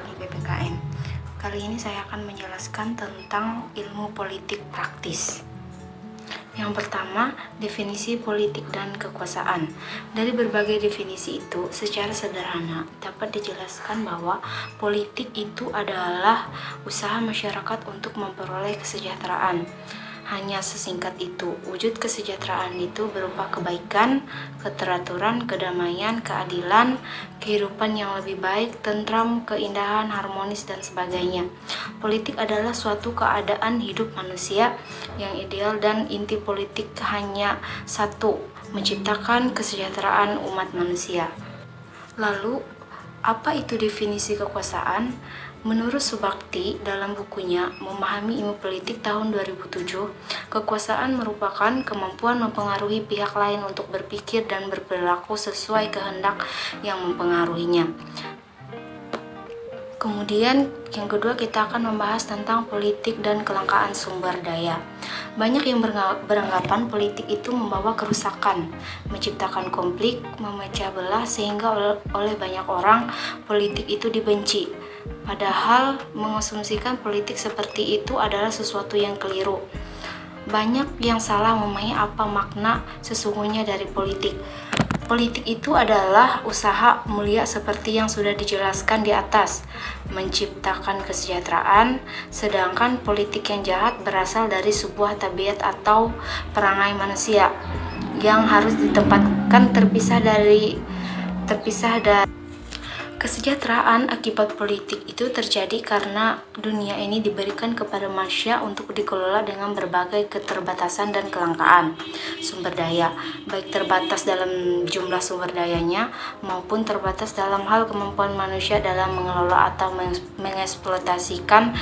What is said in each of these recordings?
kembali PPKN. Kali ini saya akan menjelaskan tentang ilmu politik praktis. Yang pertama, definisi politik dan kekuasaan. Dari berbagai definisi itu, secara sederhana dapat dijelaskan bahwa politik itu adalah usaha masyarakat untuk memperoleh kesejahteraan. Hanya sesingkat itu, wujud kesejahteraan itu berupa kebaikan, keteraturan, kedamaian, keadilan, kehidupan yang lebih baik, tentram, keindahan, harmonis, dan sebagainya. Politik adalah suatu keadaan hidup manusia yang ideal dan inti politik hanya satu, menciptakan kesejahteraan umat manusia. Lalu, apa itu definisi kekuasaan? Menurut Subakti dalam bukunya Memahami Ilmu Politik tahun 2007, kekuasaan merupakan kemampuan mempengaruhi pihak lain untuk berpikir dan berperilaku sesuai kehendak yang mempengaruhinya. Kemudian yang kedua kita akan membahas tentang politik dan kelangkaan sumber daya. Banyak yang beranggapan politik itu membawa kerusakan, menciptakan konflik, memecah belah sehingga oleh banyak orang politik itu dibenci. Padahal mengasumsikan politik seperti itu adalah sesuatu yang keliru. Banyak yang salah memahami apa makna sesungguhnya dari politik. Politik itu adalah usaha mulia seperti yang sudah dijelaskan di atas, menciptakan kesejahteraan, sedangkan politik yang jahat berasal dari sebuah tabiat atau perangai manusia yang harus ditempatkan terpisah dari kesejahteraan. Akibat politik itu terjadi karena dunia ini diberikan kepada manusia untuk dikelola dengan berbagai keterbatasan dan kelangkaan sumber daya, baik terbatas dalam jumlah sumber dayanya maupun terbatas dalam hal kemampuan manusia dalam mengelola atau mengeksploitasikan.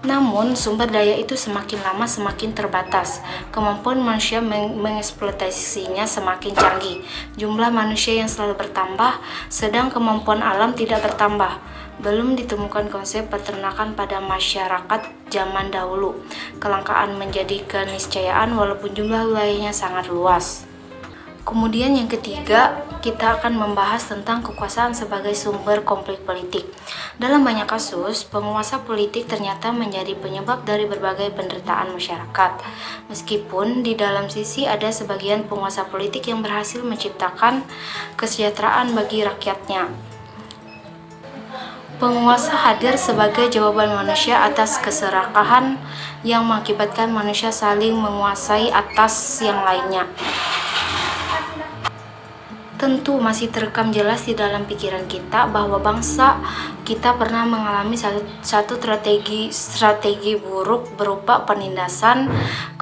Namun, sumber daya itu semakin lama semakin terbatas. Kemampuan manusia mengeksploitasinya semakin canggih. Jumlah manusia yang selalu bertambah, sedang kemampuan alam tidak bertambah. Belum ditemukan konsep peternakan pada masyarakat zaman dahulu. Kelangkaan menjadi keniscayaan walaupun jumlah wilayahnya sangat luas. Kemudian yang ketiga, kita akan membahas tentang kekuasaan sebagai sumber konflik politik. Dalam banyak kasus, penguasa politik ternyata menjadi penyebab dari berbagai penderitaan masyarakat. Meskipun di dalam sisi ada sebagian penguasa politik yang berhasil menciptakan kesejahteraan bagi rakyatnya. Penguasa hadir sebagai jawaban manusia atas keserakahan yang mengakibatkan manusia saling menguasai atas yang lainnya. Tentu masih terekam jelas di dalam pikiran kita bahwa bangsa kita pernah mengalami satu strategi buruk berupa penindasan,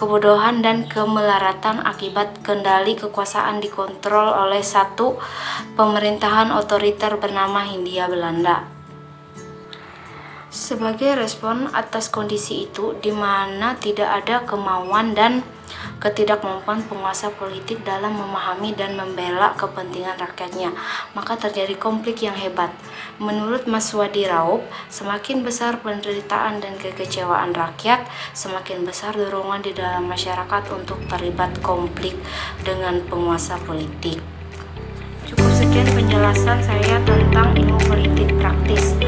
kebodohan, dan kemelaratan akibat kendali kekuasaan dikontrol oleh satu pemerintahan otoriter bernama Hindia Belanda. Sebagai respon atas kondisi itu, di mana tidak ada kemauan dan ketidakmampuan penguasa politik dalam memahami dan membela kepentingan rakyatnya, maka terjadi konflik yang hebat. Menurut Maswadi Raub, semakin besar penderitaan dan kekecewaan rakyat, semakin besar dorongan di dalam masyarakat untuk terlibat konflik dengan penguasa politik. Cukup sekian penjelasan saya tentang ilmu politik praktis.